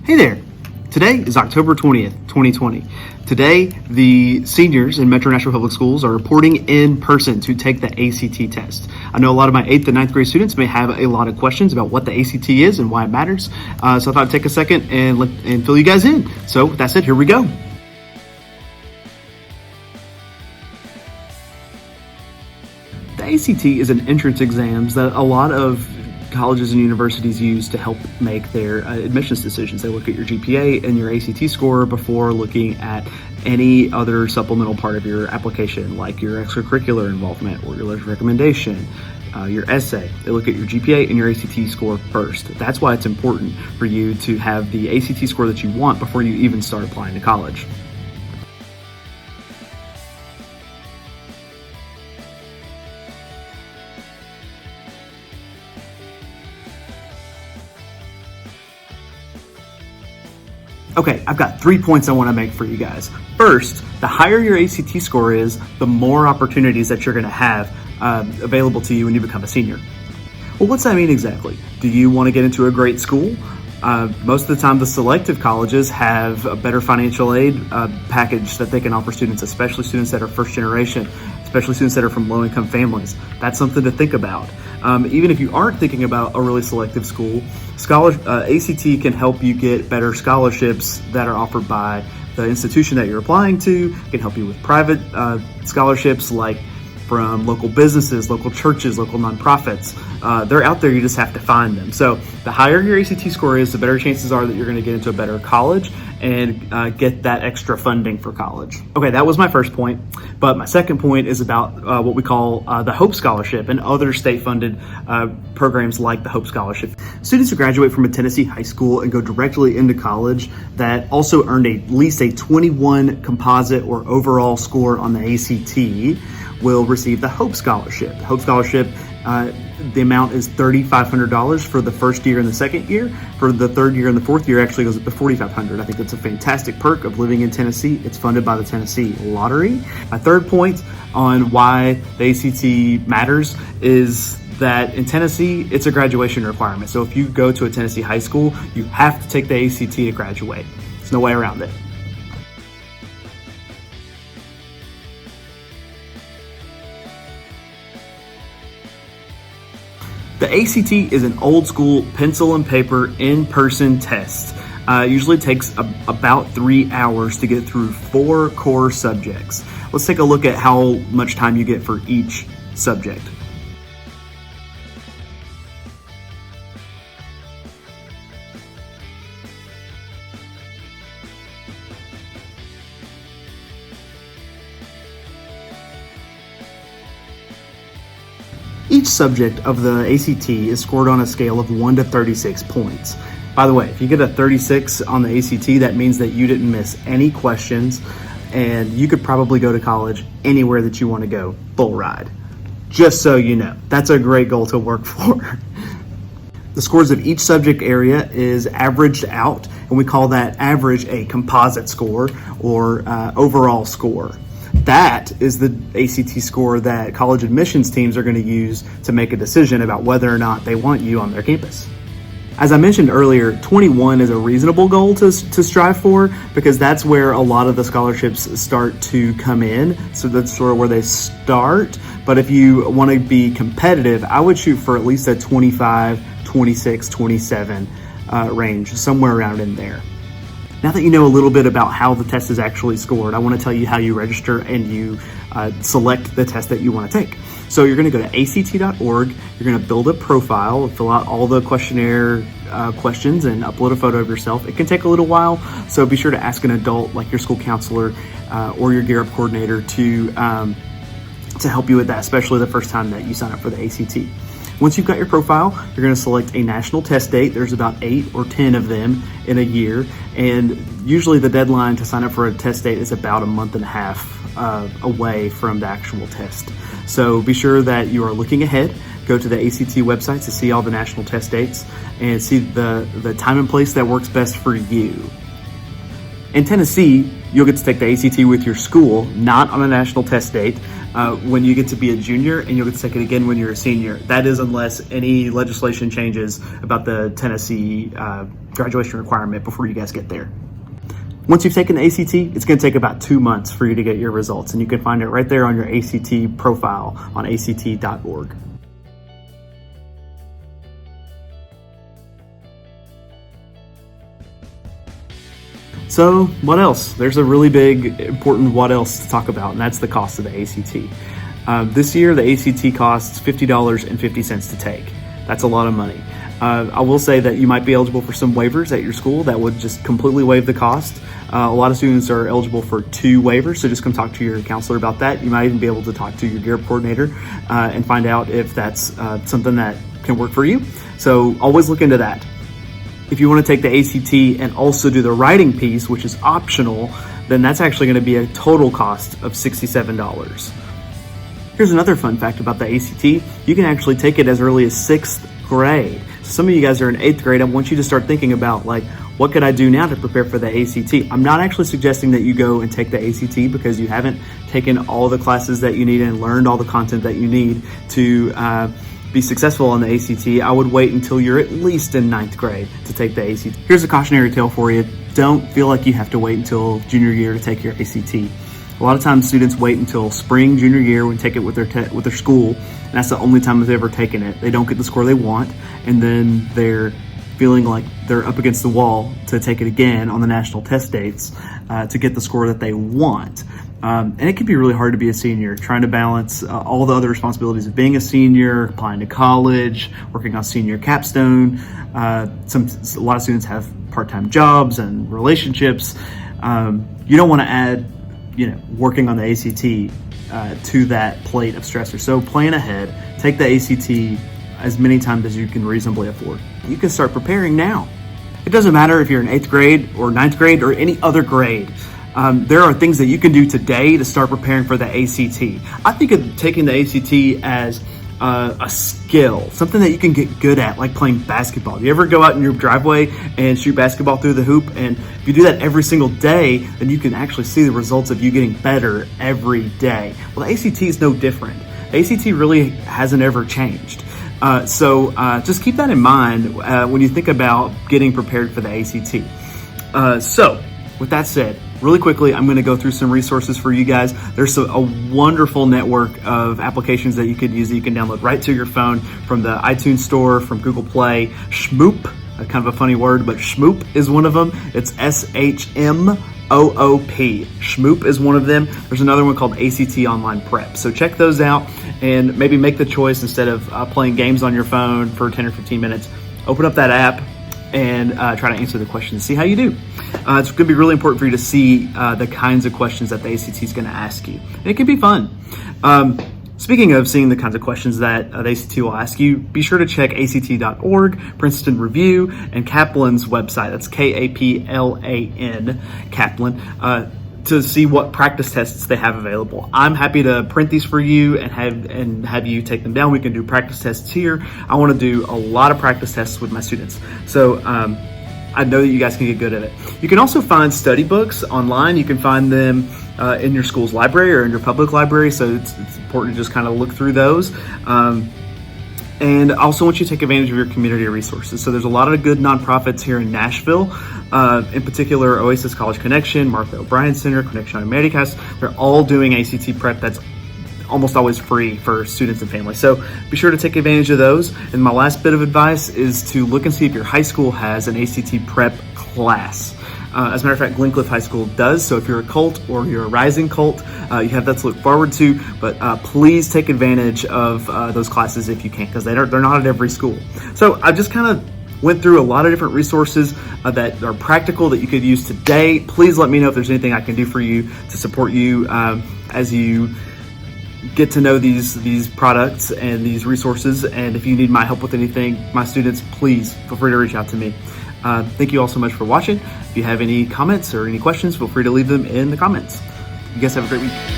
Hey there! Today is October 20th, 2020. Today, the seniors in Metro Nashville Public Schools are reporting in person to take the ACT test. I know a lot of my 8th and 9th grade students may have a lot of questions about what the ACT is and why it matters. So I thought I'd take a second and fill you guys in. So with that said, here we go. The ACT is an entrance exam that a lot of colleges and universities use to help make their admissions decisions. They look at your GPA and your ACT score before looking at any other supplemental part of your application, like your extracurricular involvement or your letter of recommendation, your essay. They look at your GPA and your ACT score first. That's why it's important for you to have the ACT score that you want before you even start applying to college. Okay, I've got 3 points I want to make for you guys. First, the higher your ACT score is, the more opportunities that you're going to have available to you when you become a senior. Well, what's that mean exactly? Do you want to get into a great school? Most of the time, the selective colleges have a better financial aid package that they can offer students, especially students that are first generation, especially students that are from low-income families. That's something to think about. Even if you aren't thinking about a really selective school, ACT can help you get better scholarships that are offered by the institution that you're applying to. It can help you with private scholarships like from local businesses, local churches, local nonprofits. They're out there, you just have to find them. So the higher your ACT score is, the better chances are that you're gonna get into a better college and get that extra funding for college. Okay, that was my first point, but my second point is about what we call the Hope Scholarship and other state-funded programs like the Hope Scholarship. Students who graduate from a Tennessee high school and go directly into college that also earned at least a 21 composite or overall score on the ACT will receive the Hope Scholarship. The Hope Scholarship, the amount is $3,500 for the first year and the second year. For the third year and the fourth year, actually goes up to $4,500. I think that's a fantastic perk of living in Tennessee. It's funded by the Tennessee Lottery. My third point on why the ACT matters is that in Tennessee, it's a graduation requirement. So if you go to a Tennessee high school, you have to take the ACT to graduate. There's no way around it. The ACT is an old school pencil and paper in-person test. Usually takes about 3 hours to get through 4 core subjects. Let's take a look at how much time you get for each subject. Each subject of the ACT is scored on a scale of 1 to 36 points. By the way, if you get a 36 on the ACT, that means that you didn't miss any questions and you could probably go to college anywhere that you want to go, full ride. Just so you know, that's a great goal to work for. The scores of each subject area is averaged out, and we call that average a composite score or overall score. That is the ACT score that college admissions teams are going to use to make a decision about whether or not they want you on their campus. As I mentioned earlier, 21 is a reasonable goal to strive for because that's where a lot of the scholarships start to come in. So that's sort of where they start. But if you want to be competitive, I would shoot for at least a 25, 26, 27 range, somewhere around in there. Now that you know a little bit about how the test is actually scored, I want to tell you how you register and you select the test that you want to take. So you're going to go to act.org, you're going to build a profile, fill out all the questionnaire questions and upload a photo of yourself. It can take a little while, so be sure to ask an adult like your school counselor or your Gear Up coordinator to help you with that, especially the first time that you sign up for the ACT. Once you've got your profile, you're going to select a national test date. There's about 8 or 10 of them in a year, and usually the deadline to sign up for a test date is about a month and a half away from the actual test. So be sure that you are looking ahead. Go to the ACT website to see all the national test dates and see the time and place that works best for you. In Tennessee, you'll get to take the ACT with your school, not on a national test date, when you get to be a junior, and you'll get to take it again when you're a senior. That is unless any legislation changes about the Tennessee graduation requirement before you guys get there. Once you've taken the ACT, it's going to take about 2 months for you to get your results, and you can find it right there on your ACT profile on ACT.org. So what else? There's a really big, important what else to talk about, and that's the cost of the ACT. This year, the ACT costs $50.50 to take. That's a lot of money. I will say that you might be eligible for some waivers at your school that would just completely waive the cost. A lot of students are eligible for 2 waivers, so just come talk to your counselor about that. You might even be able to talk to your GARE coordinator and find out if that's something that can work for you. So always look into that. If you want to take the ACT and also do the writing piece, which is optional, then that's actually going to be a total cost of $67. Here's another fun fact about the ACT. You can actually take it as early as 6th grade. So some of you guys are in 8th grade. I want you to start thinking about, like, what could I do now to prepare for the ACT? I'm not actually suggesting that you go and take the ACT because you haven't taken all the classes that you need and learned all the content that you need to be successful on the ACT. I would wait until you're at least in 9th grade to take the ACT. Here's a cautionary tale for you. Don't feel like you have to wait until junior year to take your ACT. A lot of times students wait until spring, junior year when they take it with their school, and that's the only time they've ever taken it. They don't get the score they want, and then they're feeling like they're up against the wall to take it again on the national test dates to get the score that they want. And it can be really hard to be a senior, trying to balance all the other responsibilities of being a senior, applying to college, working on senior capstone. A lot of students have part-time jobs and relationships. You don't want to add, working on the ACT to that plate of stressors. So plan ahead, take the ACT as many times as you can reasonably afford. You can start preparing now. It doesn't matter if you're in 8th grade or 9th grade or any other grade. There are things that you can do today to start preparing for the ACT. I think of taking the ACT as a skill, something that you can get good at, like playing basketball. You ever go out in your driveway and shoot basketball through the hoop? And if you do that every single day, then you can actually see the results of you getting better every day. Well, the ACT is no different. The ACT really hasn't ever changed. So just keep that in mind when you think about getting prepared for the ACT. So with that said, really quickly, I'm going to go through some resources for you guys. There's a wonderful network of applications that you could use that you can download right to your phone from the iTunes Store, from Google Play. Shmoop, kind of a funny word, but Shmoop is one of them. It's SHMOOP. Shmoop is one of them. There's another one called ACT Online Prep. So check those out and maybe make the choice, instead of playing games on your phone for 10 or 15 minutes, open up that app and try to answer the questions, see how you do. It's going to be really important for you to see the kinds of questions that the ACT is going to ask you. And it can be fun. Speaking of seeing the kinds of questions that the ACT will ask you, be sure to check ACT.org, Princeton Review, and Kaplan's website. That's Kaplan, Kaplan, to see what practice tests they have available. I'm happy to print these for you and have you take them down. We can do practice tests here. I want to do a lot of practice tests with my students. So I know that you guys can get good at it. You can also find study books online. You can find them in your school's library or in your public library. So it's important to just kind of look through those. And I also want you to take advantage of your community resources. So there's a lot of good nonprofits here in Nashville, in particular Oasis College Connection, Martha O'Brien Center, Connection Americas. They're all doing ACT prep that's almost always free for students and families. So be sure to take advantage of those. And my last bit of advice is to look and see if your high school has an ACT prep class. As a matter of fact, Glencliff High School does. So if you're a cult or you're a rising cult, you have that to look forward to. But please take advantage of those classes if you can, because they're not at every school. So I just kind of went through a lot of different resources that are practical that you could use today. Please let me know if there's anything I can do for you to support you as you get to know these products and these resources. And if you need my help with anything, my students, please feel free to reach out to me. Thank you all so much for watching. If you have any comments or any questions, feel free to leave them in the comments. You guys have a great week.